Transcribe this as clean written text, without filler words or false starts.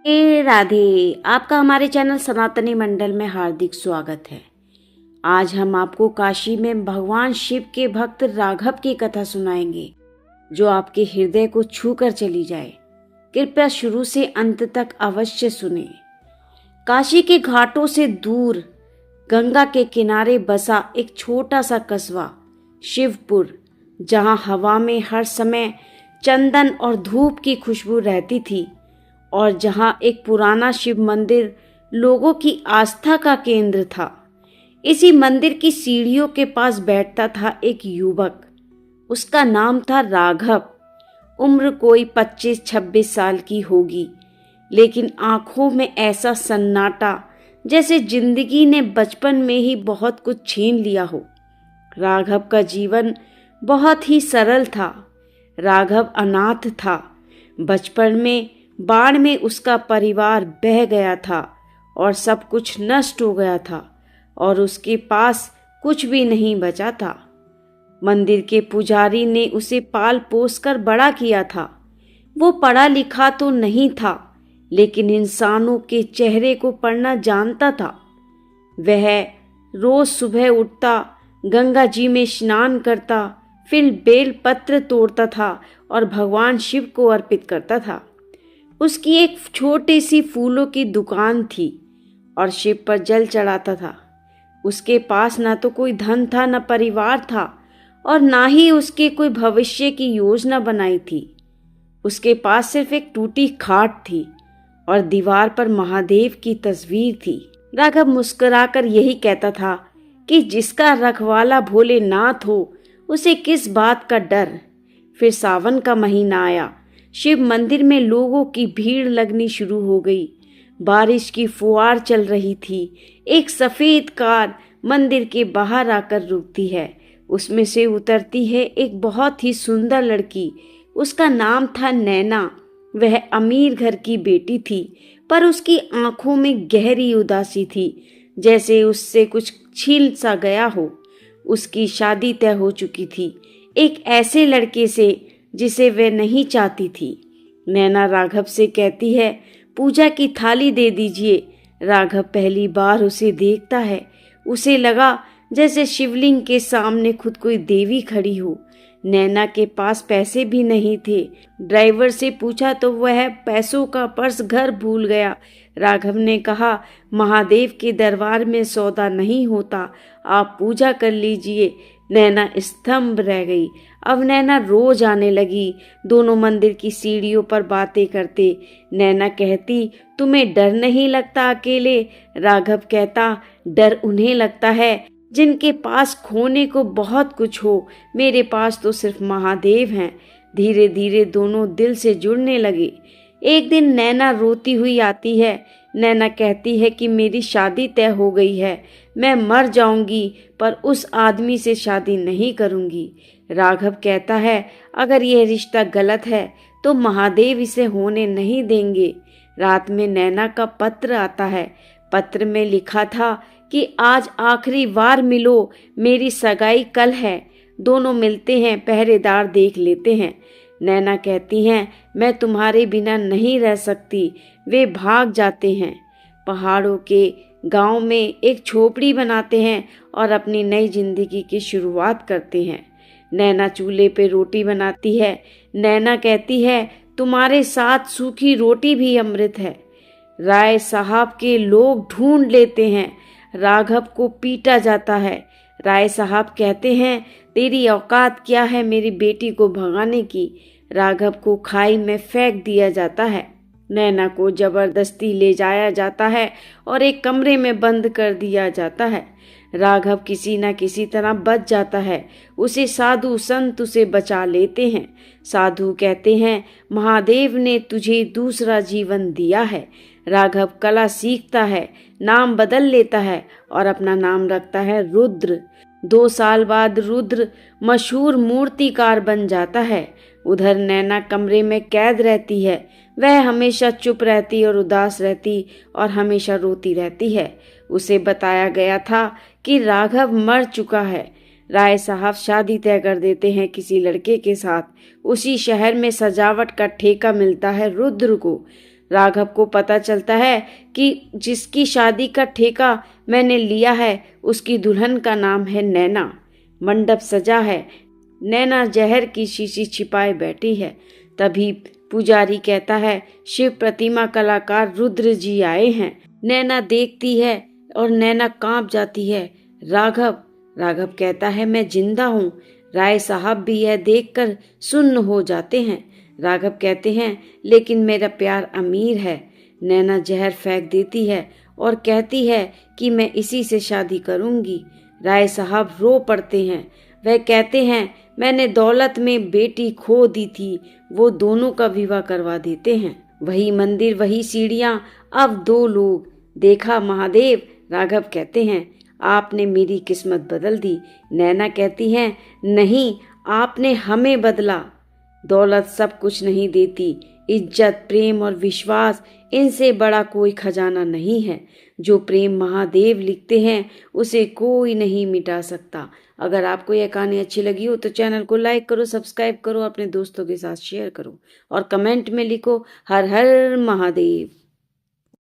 राधे, आपका हमारे चैनल सनातनी मंडल में हार्दिक स्वागत है। आज हम आपको काशी में भगवान शिव के भक्त राघव की कथा सुनाएंगे, जो आपके हृदय को छू कर चली जाए। कृपया शुरू से अंत तक अवश्य सुने। काशी के घाटों से दूर गंगा के किनारे बसा एक छोटा सा कस्बा शिवपुर, जहां हवा में हर समय चंदन और धूप की खुशबू रहती थी और जहां एक पुराना शिव मंदिर लोगों की आस्था का केंद्र था। इसी मंदिर की सीढ़ियों के पास बैठता था एक युवक। उसका नाम था राघव। उम्र कोई 25-26 साल की होगी, लेकिन आंखों में ऐसा सन्नाटा जैसे जिंदगी ने बचपन में ही बहुत कुछ छीन लिया हो। राघव का जीवन बहुत ही सरल था। राघव अनाथ था। बचपन में बाढ़ में उसका परिवार बह गया था और सब कुछ नष्ट हो गया था और उसके पास कुछ भी नहीं बचा था। मंदिर के पुजारी ने उसे पाल पोस कर बड़ा किया था। वो पढ़ा लिखा तो नहीं था, लेकिन इंसानों के चेहरे को पढ़ना जानता था। वह रोज सुबह उठता, गंगा जी में स्नान करता, फिर बेल पत्र तोड़ता था और भगवान शिव को अर्पित करता था। उसकी एक छोटी सी फूलों की दुकान थी और शिव पर जल चढ़ाता था। उसके पास ना तो कोई धन था, न परिवार था और ना ही उसके कोई भविष्य की योजना बनाई थी। उसके पास सिर्फ एक टूटी खाट थी और दीवार पर महादेव की तस्वीर थी। राघव मुस्कुराकर यही कहता था कि जिसका रखवाला भोलेनाथ हो, उसे किस बात का डर। फिर सावन का महीना आया। शिव मंदिर में लोगों की भीड़ लगनी शुरू हो गई। बारिश की फुहार चल रही थी। एक सफेद कार मंदिर के बाहर आकर रुकती है। उसमें से उतरती है एक बहुत ही सुंदर लड़की। उसका नाम था नैना। वह अमीर घर की बेटी थी, पर उसकी आंखों में गहरी उदासी थी, जैसे उससे कुछ छीन सा गया हो। उसकी शादी तय हो चुकी थी, एक ऐसे लड़के से जिसे वह नहीं चाहती थी। नैना राघव से कहती है, पूजा की थाली दे दीजिए। राघव पहली बार उसे देखता है। उसे लगा जैसे शिवलिंग के सामने खुद कोई देवी खड़ी हो। नैना के पास पैसे भी नहीं थे। ड्राइवर से पूछा तो वह पैसों का पर्स घर भूल गया। राघव ने कहा, महादेव के दरबार में सौदा नहीं होता, आप पूजा कर लीजिए। नैना स्तंभ रह गई। अब नैना रोज आने लगी। दोनों मंदिर की सीढ़ियों पर बातें करते। नैना कहती, तुम्हें डर नहीं लगता अकेले? राघव कहता, डर उन्हें लगता है जिनके पास खोने को बहुत कुछ हो। मेरे पास तो सिर्फ महादेव हैं। धीरे धीरे दोनों दिल से जुड़ने लगे। एक दिन नैना रोती हुई आती है। नैना कहती है कि मेरी शादी तय हो गई है, मैं मर जाऊंगी, पर उस आदमी से शादी नहीं करूंगी। राघव कहता है, अगर यह रिश्ता गलत है तो महादेव इसे होने नहीं देंगे। रात में नैना का पत्र आता है। पत्र में लिखा था कि आज आखिरी बार मिलो, मेरी सगाई कल है। दोनों मिलते हैं, पहरेदार देख लेते हैं। नैना कहती हैं, मैं तुम्हारे बिना नहीं रह सकती। वे भाग जाते हैं। पहाड़ों के गांव में एक झोपड़ी बनाते हैं और अपनी नई जिंदगी की शुरुआत करते हैं। नैना चूल्हे पे रोटी बनाती है। नैना कहती है, तुम्हारे साथ सूखी रोटी भी अमृत है। राय साहब के लोग ढूंढ लेते हैं। राघव को पीटा जाता है। राय साहब कहते हैं, तेरी औकात क्या है मेरी बेटी को भगाने की? राघव को खाई में फेंक दिया जाता है। नैना को जबरदस्ती ले जाया जाता है और एक कमरे में बंद कर दिया जाता है। राघव किसी न किसी तरह बच जाता है। उसे साधु संत उसे बचा लेते हैं। साधु कहते हैं, महादेव ने तुझे दूसरा जीवन दिया है। राघव कला सीखता है, नाम बदल लेता है और अपना नाम रखता है रुद्र। 2 साल बाद रुद्र मशहूर मूर्तिकार बन जाता है। उधर नैना कमरे में कैद रहती है। वह हमेशा चुप रहती और उदास रहती और हमेशा रोती रहती है। उसे बताया गया था कि राघव मर चुका है। राय साहब शादी तय कर देते हैं किसी लड़के के साथ। उसी शहर में सजावट का ठेका मिलता है रुद्र को। राघव को पता चलता है कि जिसकी शादी का ठेका मैंने लिया है उसकी दुल्हन का नाम है नैना। मंडप सजा है, नैना जहर की शीशी छिपाए बैठी है। तभी पुजारी कहता है, शिव प्रतिमा कलाकार रुद्र जी आए हैं। नैना देखती है और नैना कांप जाती है। राघव कहता है, मैं जिंदा हूँ। राय साहब भी यह देखकर सुन्न हो जाते हैं। राघव कहते हैं, लेकिन मेरा प्यार अमीर है। नैना जहर फेंक देती है और कहती है कि मैं इसी से शादी करूंगी। राय साहब रो पड़ते हैं। वह कहते हैं, मैंने दौलत में बेटी खो दी थी, वो दोनों का विवाह करवा देते हैं। वही मंदिर, वही सीढ़ियां, अब 2 लोग। देखा महादेव, राघव कहते हैं, आपने मेरी किस्मत बदल दी। नैना कहती हैं, नहीं, आपने हमें बदला। दौलत सब कुछ नहीं देती, इज्जत, प्रेम और विश्वास, इनसे बड़ा कोई खजाना नहीं है। जो प्रेम महादेव लिखते हैं उसे कोई नहीं मिटा सकता। अगर आपको यह कहानी अच्छी लगी हो तो चैनल को लाइक करो, सब्सक्राइब करो, अपने दोस्तों के साथ शेयर करो और कमेंट में लिखो हर हर महादेव।